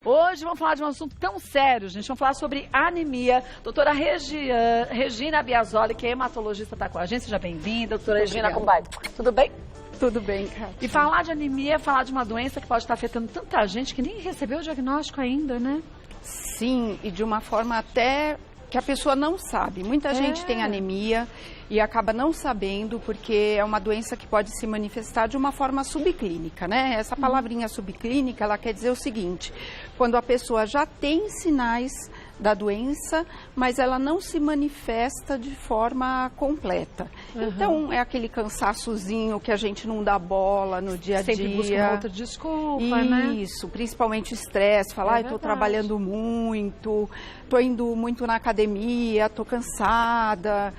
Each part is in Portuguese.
Hoje vamos falar de um assunto tão sério, gente. Vamos falar sobre anemia. Doutora Regina Biasoli, que é hematologista, está com a gente. Seja bem-vinda. Doutora Regina, como vai? Tudo bem? Tudo bem, Kátia. E falar de anemia é falar de uma doença que pode estar afetando tanta gente que nem recebeu o diagnóstico ainda, né? Sim, e de uma forma até que a pessoa não sabe. Muita gente tem anemia e acaba não sabendo porque é uma doença que pode se manifestar de uma forma subclínica, né? Essa palavrinha subclínica, ela quer dizer o seguinte: quando a pessoa já tem sinais da doença, mas ela não se manifesta de forma completa. Então, é aquele cansaçozinho que a gente não dá bola no dia a dia. Sempre busca uma outra desculpa, né? Isso, principalmente estresse, falar, estou trabalhando muito, estou indo muito na academia, estou cansada.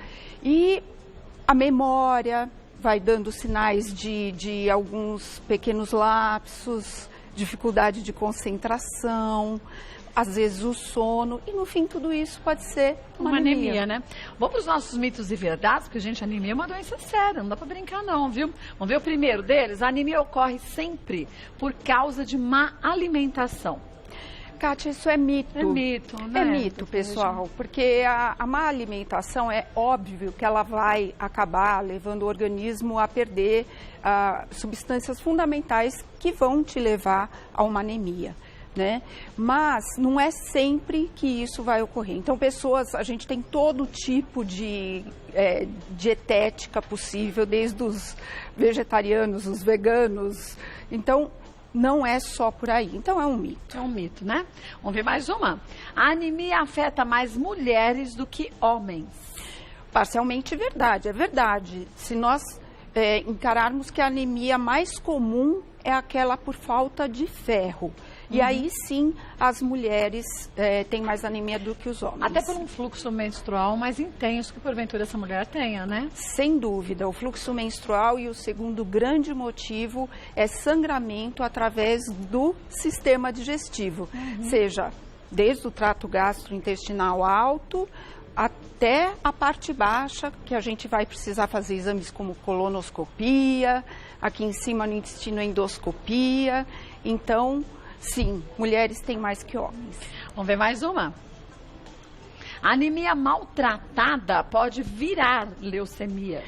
E a memória vai dando sinais de alguns pequenos lapsos, dificuldade de concentração, às vezes o sono, e no fim tudo isso pode ser uma anemia, né? Vamos para os nossos mitos e verdades, porque, gente, a anemia é uma doença séria, não dá para brincar não, viu? Vamos ver o primeiro deles. A anemia ocorre sempre por causa de má alimentação. Kátia, isso é mito. É mito, né? É mito, pessoal, porque a má alimentação é óbvio que ela vai acabar levando o organismo a perder substâncias fundamentais que vão te levar a uma anemia, né? Mas não é sempre que isso vai ocorrer. Então, a gente tem todo tipo de dietética possível, desde os vegetarianos, os veganos. Então, não é só por aí. Então, é um mito. É um mito, né? Vamos ver mais uma. A anemia afeta mais mulheres do que homens. Parcialmente verdade, é verdade. Se nós encararmos que a anemia mais comum é aquela por falta de ferro. E aí sim, as mulheres têm mais anemia do que os homens. Até por um fluxo menstrual mais intenso que porventura essa mulher tenha, né? Sem dúvida, o fluxo menstrual, e o segundo grande motivo é sangramento através do sistema digestivo. Seja desde o trato gastrointestinal alto até a parte baixa, que a gente vai precisar fazer exames como colonoscopia, aqui em cima no intestino endoscopia. Então, sim, mulheres têm mais que homens. Vamos ver mais uma. A anemia maltratada pode virar leucemia.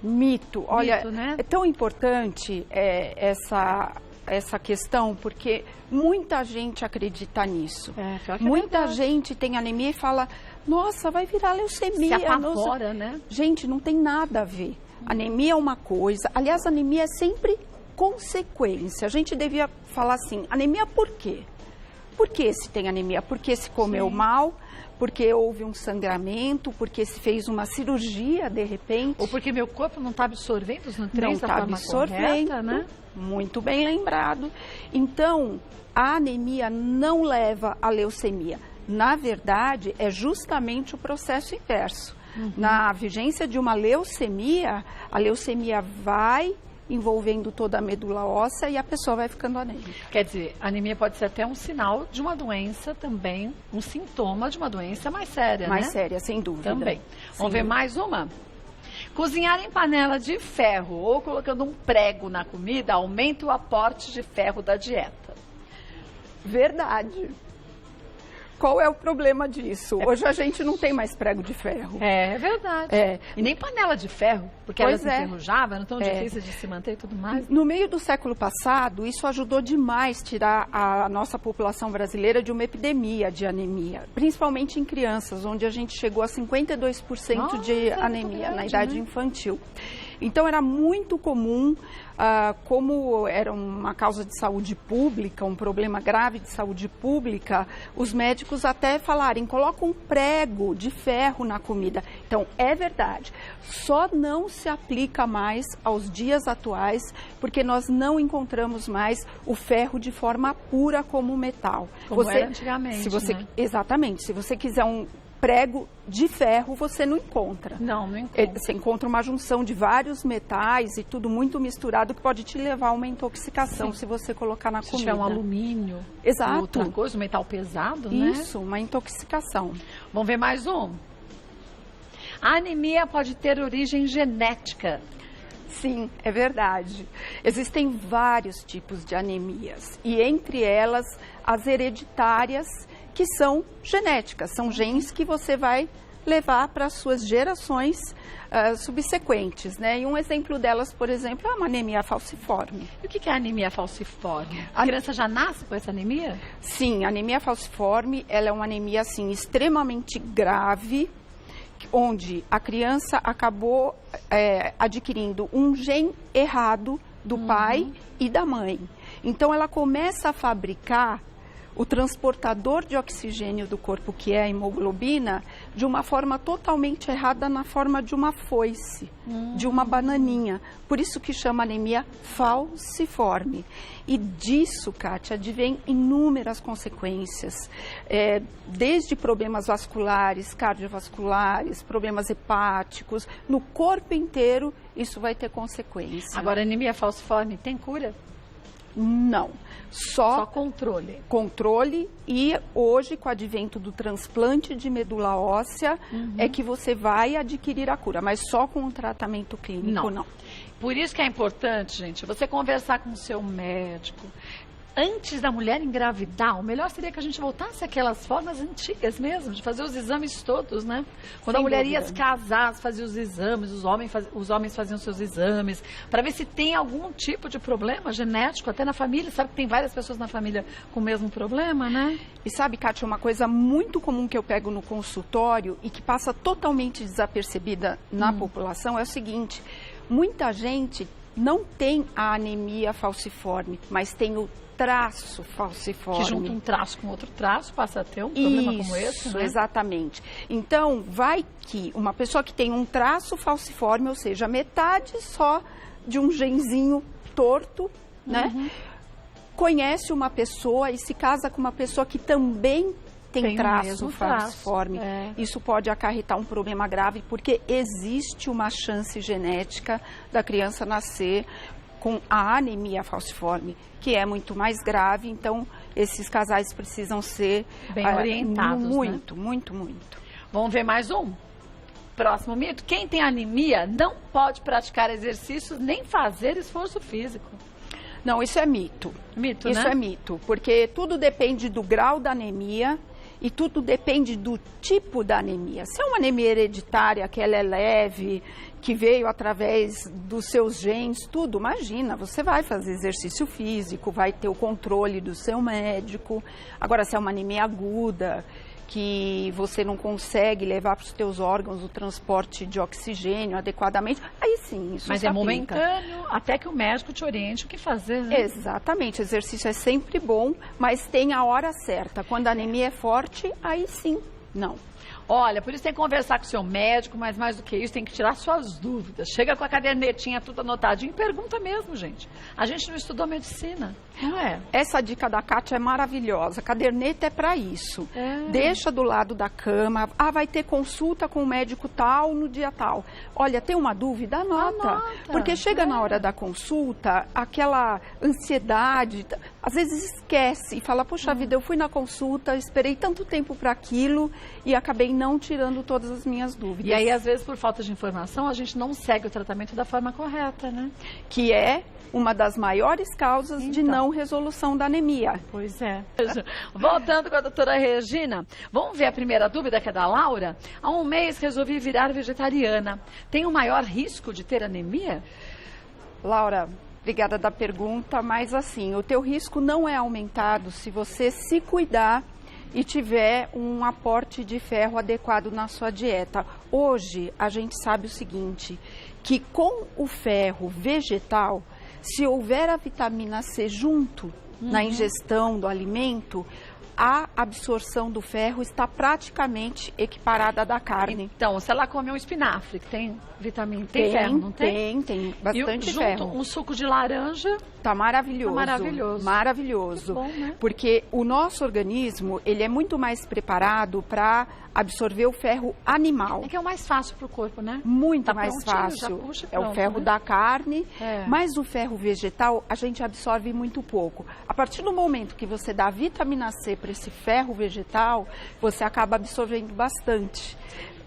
Mito. Olha, Mito, né? É tão importante essa questão, porque muita gente acredita nisso. Muita gente tem anemia e fala, nossa, vai virar leucemia. Se apavora, né? Gente, não tem nada a ver. Anemia é uma coisa. Aliás, anemia é sempre consequência. A gente devia falar assim, anemia por quê? Por que se tem anemia? Porque se comeu mal, porque houve um sangramento, porque se fez uma cirurgia de repente. Ou porque meu corpo não está absorvendo os nutrientes da forma correta, né? Muito bem lembrado. Então, a anemia não leva à leucemia. Na verdade, é justamente o processo inverso. Na vigência de uma leucemia, a leucemia vai envolvendo toda a medula óssea e a pessoa vai ficando anêmica. Quer dizer, a anemia pode ser até um sinal de uma doença também, um sintoma de uma doença mais séria, mais séria, sem dúvida. Também. Vamos ver mais uma? Cozinhar em panela de ferro ou colocando um prego na comida aumenta o aporte de ferro da dieta. Verdade. Qual é o problema disso? Hoje a gente não tem mais prego de ferro. É verdade. E nem panela de ferro, porque elas enferrujavam, eram tão difíceis de se manter e tudo mais. No meio do século passado, isso ajudou demais a tirar a nossa população brasileira de uma epidemia de anemia, principalmente em crianças, onde a gente chegou a 52% de anemia na idade infantil. Então, era muito comum, como era uma causa de saúde pública, um problema grave de saúde pública, os médicos até falarem, coloca um prego de ferro na comida. Então, é verdade, só não se aplica mais aos dias atuais, porque nós não encontramos mais o ferro de forma pura como metal. Como era antigamente, né? Exatamente, se você quiser um prego de ferro, você não encontra. Não encontra. Você encontra uma junção de vários metais e tudo muito misturado que pode te levar a uma intoxicação se você colocar na comida. Se tiver um alumínio, exato, outra coisa, um metal pesado, né? Isso, uma intoxicação. Vamos ver mais um. A anemia pode ter origem genética. Sim, é verdade. Existem vários tipos de anemias e entre elas as hereditárias, que são genéticas, são genes que você vai levar para as suas gerações subsequentes, né? E um exemplo delas, por exemplo, é uma anemia falciforme. E o que é a anemia falciforme? A criança já nasce com essa anemia? Sim, a anemia falciforme, ela é uma anemia, assim, extremamente grave, onde a criança acabou adquirindo um gene errado do pai e da mãe. Então, ela começa a fabricar o transportador de oxigênio do corpo, que é a hemoglobina, de uma forma totalmente errada, na forma de uma foice, de uma bananinha. Por isso que chama anemia falciforme. E disso, Kátia, advém inúmeras consequências, desde problemas vasculares, cardiovasculares, problemas hepáticos, no corpo inteiro isso vai ter consequência. Agora, a anemia falciforme tem cura? Não, só controle. Controle, e hoje, com o advento do transplante de medula óssea, é que você vai adquirir a cura, mas só com o tratamento clínico não. Por isso que é importante, gente, você conversar com o seu médico. Antes da mulher engravidar, o melhor seria que a gente voltasse àquelas formas antigas mesmo, de fazer os exames todos, né? Quando a mulher ia se casar, fazia os exames, os homens faziam seus exames, para ver se tem algum tipo de problema genético, até na família. Sabe que tem várias pessoas na família com o mesmo problema, né? E sabe, Kátia, uma coisa muito comum que eu pego no consultório e que passa totalmente desapercebida na população é o seguinte: muita gente não tem a anemia falciforme, mas tem o traço falciforme. Que junta um traço com outro traço, passa a ter um problema como esse, né? Exatamente. Então, vai que uma pessoa que tem um traço falciforme, ou seja, metade só de um genzinho torto, né? Conhece uma pessoa e se casa com uma pessoa que também tem traço falciforme. Isso pode acarretar um problema grave, porque existe uma chance genética da criança nascer com a anemia falciforme, que é muito mais grave. Então, esses casais precisam ser bem orientados, muito, né? muito. Vamos ver mais um? Próximo mito: quem tem anemia não pode praticar exercícios nem fazer esforço físico. Não, isso é mito. Mito, isso né? é mito, porque tudo depende do grau da anemia e tudo depende do tipo da anemia. Se é uma anemia hereditária, que ela é leve, que veio através dos seus genes, tudo, imagina, você vai fazer exercício físico, vai ter o controle do seu médico. Agora, se é uma anemia aguda, que você não consegue levar para os teus órgãos o transporte de oxigênio adequadamente, aí sim, isso Mas é momentâneo, até que o médico te oriente o que fazer, né? Exatamente, exercício é sempre bom, mas tem a hora certa. Quando a anemia é forte, aí sim, não. Olha, por isso tem que conversar com o seu médico, mas mais do que isso, tem que tirar suas dúvidas. Chega com a cadernetinha tudo anotadinho e pergunta mesmo, gente. A gente não estudou medicina, não é? Essa dica da Kátia é maravilhosa. Caderneta é para isso. Deixa do lado da cama. Ah, vai ter consulta com o médico tal no dia tal. Olha, tem uma dúvida? Anota. Porque chega na hora da consulta, aquela ansiedade, às vezes esquece e fala: poxa vida, eu fui na consulta, esperei tanto tempo para aquilo e acabei não tirando todas as minhas dúvidas. E aí, às vezes, por falta de informação, a gente não segue o tratamento da forma correta, né? Que é uma das maiores causas de não resolução da anemia. Pois é. Voltando com a doutora Regina, vamos ver a primeira dúvida, que é da Laura. Há um mês resolvi virar vegetariana. Tem o maior risco de ter anemia? Laura, obrigada da pergunta, mas assim, o teu risco não é aumentado se você se cuidar e tiver um aporte de ferro adequado na sua dieta. Hoje, a gente sabe o seguinte, que com o ferro vegetal, se houver a vitamina C junto na ingestão do alimento, a absorção do ferro está praticamente equiparada à da carne. Então, se ela come um espinafre, que tem vitamina, tem ferro, não tem? Tem bastante ferro. Um suco de laranja. Tá maravilhoso. Tá maravilhoso. Maravilhoso. Bom, né? Porque o nosso organismo, ele é muito mais preparado para absorver o ferro animal. É que é o mais fácil para o corpo, né? Muito tá mais fácil. Puxa, é o ferro da carne, É. mas o ferro vegetal a gente absorve muito pouco. A partir do momento que você dá vitamina C para esse ferro vegetal, você acaba absorvendo bastante.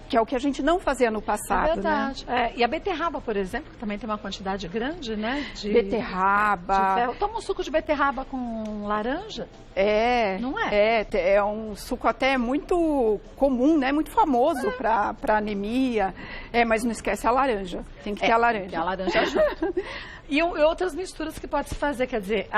Que é o que a gente não fazia no passado, É verdade. Né? E a beterraba, por exemplo, que também tem uma quantidade grande, né? Beterraba. De ferro. Toma um suco de beterraba com laranja? Não é? É um suco até muito comum, né? Muito famoso para anemia. Mas não esquece a laranja. Tem que ter a laranja. Porque a laranja ajuda. E outras misturas que pode se fazer, quer dizer,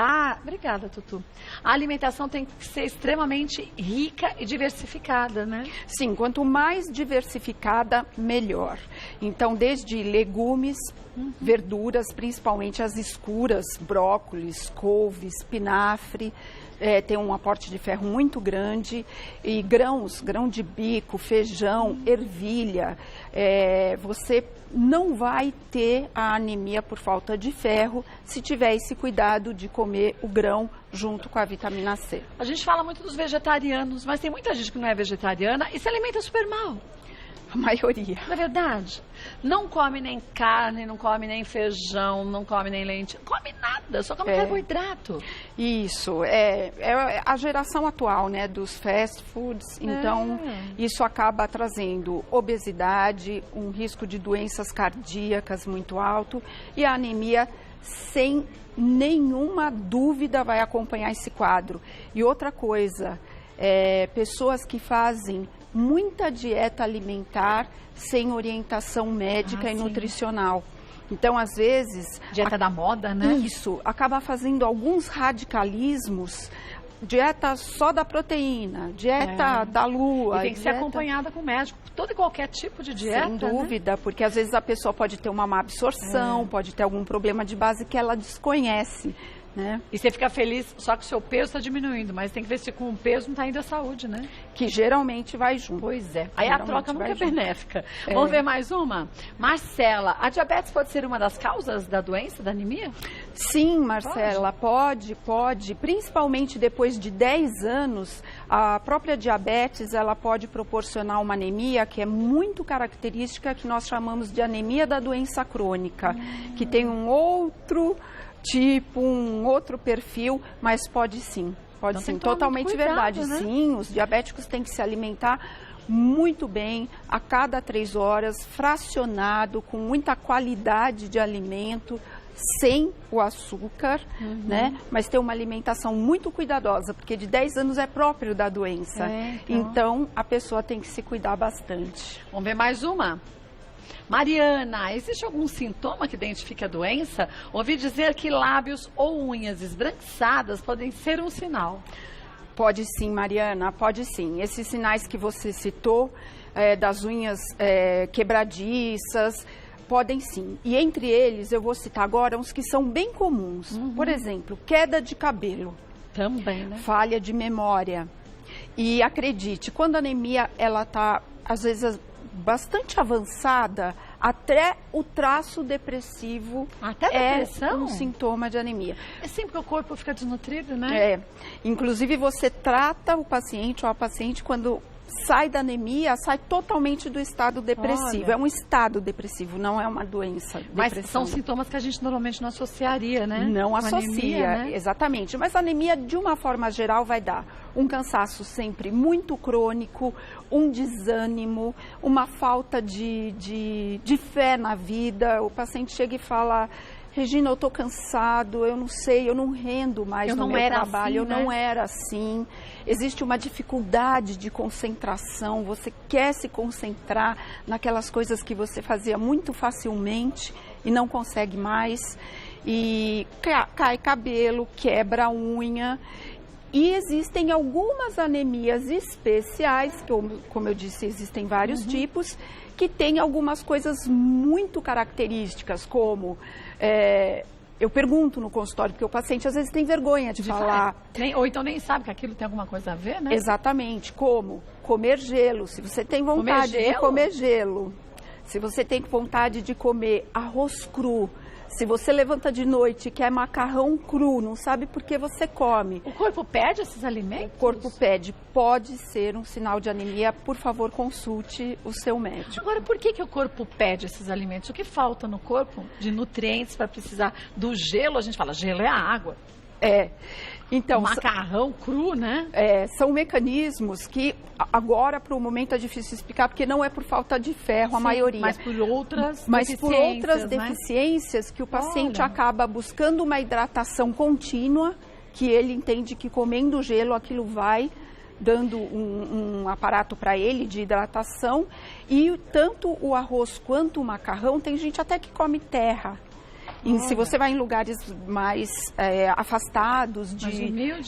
obrigada, Tutu. A alimentação tem que ser extremamente rica e diversificada, né? Sim, quanto mais diversificada, melhor. Então, desde legumes, verduras, principalmente as escuras, brócolis, couve, espinafre, tem um aporte de ferro muito grande, e grão de bico, feijão, ervilha, você não vai ter a anemia por falta de ferro se tiver esse cuidado de comer o grão junto com a vitamina C. A gente fala muito dos vegetarianos, mas tem muita gente que não é vegetariana e se alimenta super mal. A maioria. Não é verdade? Não come nem carne, não come nem feijão, não come nem leite, não come nada, só come carboidrato. Isso, é a geração atual, né, dos fast foods, então isso acaba trazendo obesidade, um risco de doenças cardíacas muito alto e a anemia sem nenhuma dúvida vai acompanhar esse quadro. E outra coisa, pessoas que fazem muita dieta alimentar sem orientação médica e nutricional. Então, às vezes... Dieta da moda, né? Isso, acaba fazendo alguns radicalismos, dieta só da proteína, dieta da lua. E tem que ser acompanhada com o médico, todo e qualquer tipo de dieta. Sem dúvida, porque às vezes a pessoa pode ter uma má absorção, pode ter algum problema de base que ela desconhece. Né? E você fica feliz só que o seu peso está diminuindo, mas tem que ver se com o peso não está indo a saúde, né? Que geralmente vai junto. Pois é. Aí a troca nunca é benéfica. Vamos ver mais uma? Marcela, a diabetes pode ser uma das causas da doença, da anemia? Sim, Marcela, pode. Principalmente depois de 10 anos, a própria diabetes, ela pode proporcionar uma anemia que é muito característica, que nós chamamos de anemia da doença crônica, que tem um outro tipo, um outro perfil, mas pode sim, então, sim, totalmente verdade, né? Sim, os diabéticos têm que se alimentar muito bem, a cada 3 horas, fracionado, com muita qualidade de alimento, sem o açúcar, né? Mas ter uma alimentação muito cuidadosa, porque de 10 anos é próprio da doença, então a pessoa tem que se cuidar bastante. Vamos ver mais uma? Mariana, existe algum sintoma que identifique a doença? Ouvi dizer que lábios ou unhas esbranquiçadas podem ser um sinal. Pode sim, Mariana, pode sim. Esses sinais que você citou, das unhas quebradiças, podem sim. E entre eles, eu vou citar agora uns que são bem comuns. Por exemplo, queda de cabelo. Também, né? Falha de memória. E acredite, quando a anemia, ela está, às vezes, bastante avançada, até o traço depressivo é um sintoma de anemia. É sempre que o corpo fica desnutrido, né? Inclusive você trata o paciente ou a paciente quando sai da anemia, sai totalmente do estado depressivo. Olha. É um estado depressivo, não é uma doença. Mas são sintomas que a gente normalmente não associaria, né? Não associa, anemia, né? Exatamente. Mas a anemia, de uma forma geral, vai dar um cansaço sempre muito crônico, um desânimo, uma falta de fé na vida. O paciente chega e fala: Regina, eu estou cansado, eu não sei, eu não rendo mais no meu trabalho, eu não era assim. Existe uma dificuldade de concentração, você quer se concentrar naquelas coisas que você fazia muito facilmente e não consegue mais. E cai cabelo, quebra a unha. E existem algumas anemias especiais, que, como eu disse, existem vários tipos, que têm algumas coisas muito características, como... eu pergunto no consultório, porque o paciente às vezes tem vergonha de falar. Ou então nem sabe que aquilo tem alguma coisa a ver, né? Exatamente, como comer gelo, se você tem vontade de comer gelo, se você tem vontade de comer arroz cru, se você levanta de noite e quer macarrão cru, não sabe por que você come. O corpo pede esses alimentos? O corpo pede. Pode ser um sinal de anemia. Por favor, consulte o seu médico. Agora, por que o corpo pede esses alimentos? O que falta no corpo de nutrientes para precisar do gelo? A gente fala, gelo é a água. Então, macarrão cru, né? São mecanismos que agora, para o momento, é difícil explicar, porque não é por falta de ferro, a maioria. Mas por outras deficiências que o paciente acaba buscando uma hidratação contínua, que ele entende que comendo gelo aquilo vai dando um aparato para ele de hidratação. E tanto o arroz quanto o macarrão, tem gente até que come terra. E se você vai em lugares mais afastados,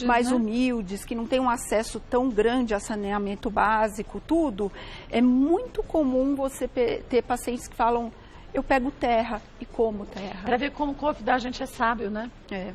mais humildes, que não tem um acesso tão grande a saneamento básico, tudo, é muito comum você ter pacientes que falam, eu pego terra e como terra. Para ver como o corpo da gente é sábio, né?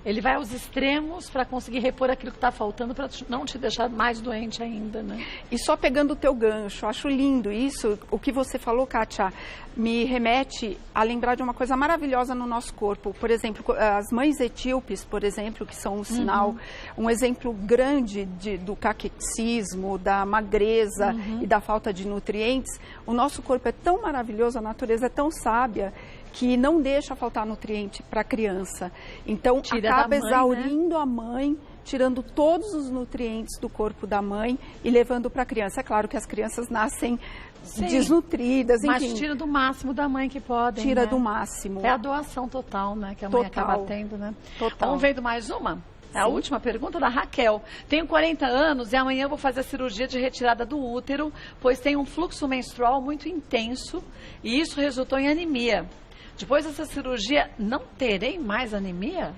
Ele vai aos extremos para conseguir repor aquilo que está faltando, para não te deixar mais doente ainda, né? E só pegando o teu gancho, acho lindo isso, o que você falou, Kátia, me remete a lembrar de uma coisa maravilhosa no nosso corpo. Por exemplo, as mães etíopes, por exemplo, que são um sinal, um exemplo grande do caquetismo, da magreza e da falta de nutrientes. O nosso corpo é tão maravilhoso, a natureza é tão sábia, que não deixa faltar nutriente para a criança. Então, acaba exaurindo a mãe, tirando todos os nutrientes do corpo da mãe e levando para a criança. É claro que as crianças nascem desnutridas, enfim. Mas tira do máximo da mãe que podem, Tira do máximo. É a doação total, né? Que a mãe acaba tendo, né? Total. Vamos vendo mais uma? É a última pergunta da Raquel. Tenho 40 anos e amanhã vou fazer a cirurgia de retirada do útero, pois tenho um fluxo menstrual muito intenso e isso resultou em anemia. Depois dessa cirurgia, não terei mais anemia?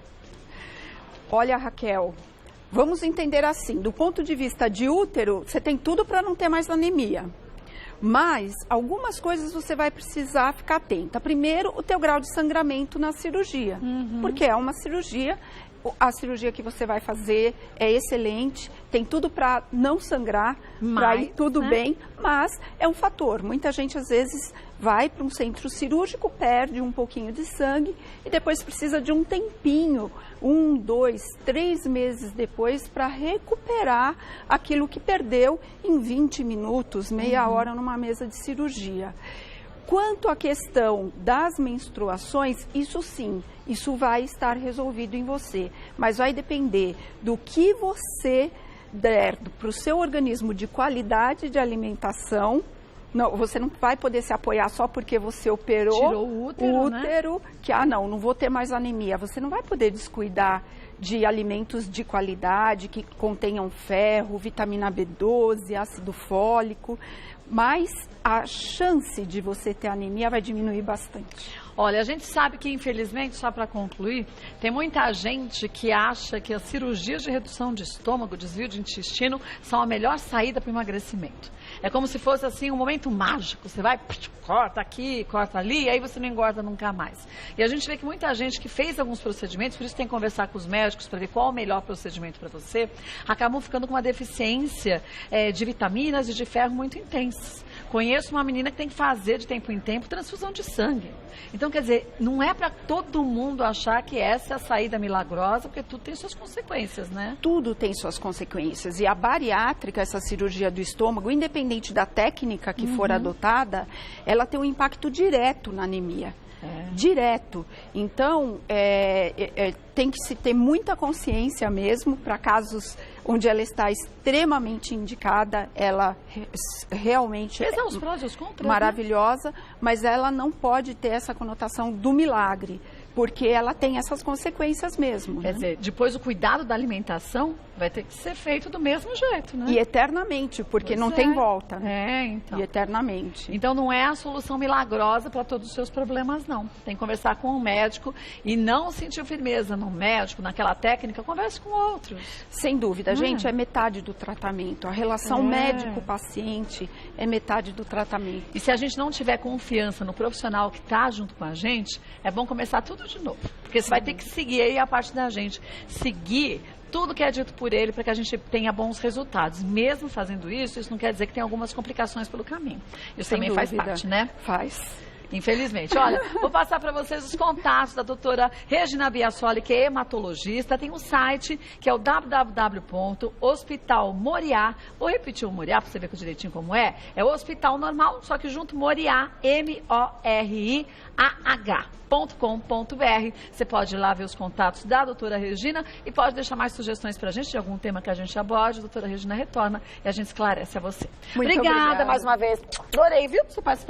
Olha, Raquel, vamos entender assim, do ponto de vista de útero, você tem tudo para não ter mais anemia. Mas algumas coisas você vai precisar ficar atenta. Primeiro, o teu grau de sangramento na cirurgia, porque é uma cirurgia. A cirurgia que você vai fazer é excelente, tem tudo para não sangrar, para ir tudo bem, mas é um fator. Muita gente, às vezes, vai para um centro cirúrgico, perde um pouquinho de sangue e depois precisa de um tempinho, 1, 2, 3 meses depois, para recuperar aquilo que perdeu em 20 minutos, meia hora numa mesa de cirurgia. Quanto à questão das menstruações, isso sim, isso vai estar resolvido em você, mas vai depender do que você der para o seu organismo de qualidade de alimentação. Não, você não vai poder se apoiar só porque você operou tirou o útero, né? Que não vou ter mais anemia. Você não vai poder descuidar de alimentos de qualidade que contenham ferro, vitamina B12, ácido fólico, mas a chance de você ter anemia vai diminuir bastante. Olha, a gente sabe que, infelizmente, só para concluir, tem muita gente que acha que as cirurgias de redução de estômago, desvio de intestino, são a melhor saída para o emagrecimento. É como se fosse assim um momento mágico. Você vai, corta aqui, corta ali, e aí você não engorda nunca mais. E a gente vê que muita gente que fez alguns procedimentos, por isso tem que conversar com os médicos para ver qual é o melhor procedimento para você, acabam ficando com uma deficiência de vitaminas e de ferro muito intensas. Conheço uma menina que tem que fazer de tempo em tempo transfusão de sangue. Então, quer dizer, não é para todo mundo achar que essa é a saída milagrosa, porque tudo tem suas consequências, né? Tudo tem suas consequências. E a bariátrica, essa cirurgia do estômago, independente da técnica que for adotada, ela tem um impacto direto na anemia. Direto. Então, tem que se ter muita consciência mesmo para casos onde ela está extremamente indicada, ela realmente é os prós e os contras, maravilhosa, mas ela não pode ter essa conotação do milagre, porque ela tem essas consequências mesmo. Quer dizer, depois o cuidado da alimentação vai ter que ser feito do mesmo jeito, né? E eternamente, porque não tem volta. Né? Então. E eternamente. Então não é a solução milagrosa para todos os seus problemas, não. Tem que conversar com o médico e não sentir firmeza no médico, naquela técnica, converse com outros. Sem dúvida, gente, é metade do tratamento. A relação médico-paciente é metade do tratamento. E se a gente não tiver confiança no profissional que está junto com a gente, é bom começar tudo de novo. Porque você vai ter que seguir aí a parte da gente. Seguir tudo que é dito por ele para que a gente tenha bons resultados. Mesmo fazendo isso, isso não quer dizer que tem algumas complicações pelo caminho. Isso também faz parte, né? Faz. Infelizmente. Olha, vou passar para vocês os contatos da doutora Regina Biasoli, que é hematologista. Tem um site que é o www.hospitalmoriá. Vou repetir o Moriá para você ver direitinho como é. É o hospital normal, só que junto Moriá, MORIAH.com.br. Você pode ir lá ver os contatos da doutora Regina e pode deixar mais sugestões para a gente de algum tema que a gente aborde. A doutora Regina retorna e a gente esclarece a você. Muito obrigada mais uma vez. Adorei, viu? Você participar.